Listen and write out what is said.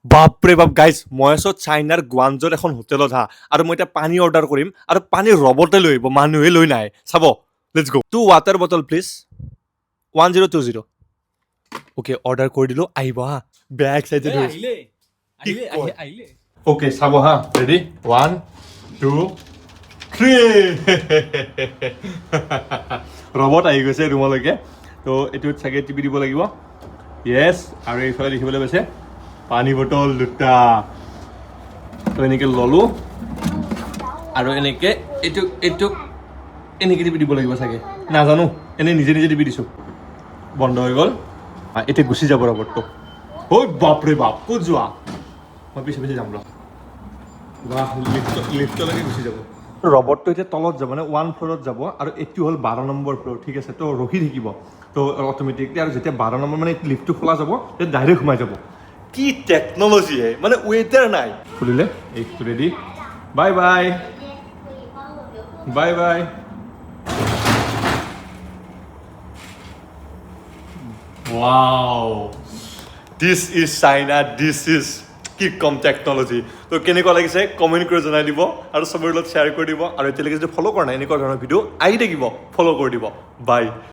বাপৰে বাপ গাইজ মই আছো চাইনাৰ গুৱানজত এখন হোটেলত হা আৰু মই এতিয়া পানী অৰ্ডাৰ কৰিম আৰু পানী ৰবটে লৈ আহিব মানুহে লৈ নাহে চাব let's go' two water bottle please 1020 okay order কৰি দিলোঁ আহিব হা বেয়া এক্সাইটেড হৈ আহিলে আহিলে কি কয়? আহিলে অ'কে চাব হা ৰেডি 1 2 3 ৰবট আহি গৈছে ৰুমলৈকে তো এইটোত চাগে টিপি দিব লাগিব য়েছ আৰু এইফালে দেখিবলৈ পাইছে পানী বটল দুটা তো এনেকৈ ল'লোঁ আৰু এনেকৈ এইটোক এনেকৈ টিপি দিব লাগিব চাগে নাজানো এনেই নিজে নিজে টিপি দিছোঁ বন্ধ হৈ গ'ল এতিয়া গুচি যাব ৰবটটো ঐ বাপৰে বাপ ক'ত যোৱা মই পিছে পিছে যাম ৰ লিফ্টলৈকে গুচি যাব ৰবটটো এতিয়া তলত যাব মানে 1 ফ্ল'ৰত যাব আৰু এইটো হ'ল 12 নম্বৰ ফ্ল'ৰ ঠিক আছে তো ৰখি থাকিব তো অট'মেটিকলি আৰু যেতিয়া 12 নম্বৰ মানে লিফ্টটো খোলা যাব তেতিয়া ডাইৰেক্ট সোমাই যাব কি টেকন'লজি হে মানে ৱেটাৰ নাই খুলিলে এইটো ready bye bye bye bye wow this is China this is কি কম টেকন'লজি তো কেনেকুৱা লাগিছে কমেণ্ট কৰি জনাই দিব আৰু চবৰে লগত শ্বেয়াৰ কৰি দিব আৰু এতিয়ালৈকে যদি ফ'ল' কৰা নাই এনেকুৱা ধৰণৰ ভিডিঅ' আহি থাকিব ফ'ল' কৰি দিব বাই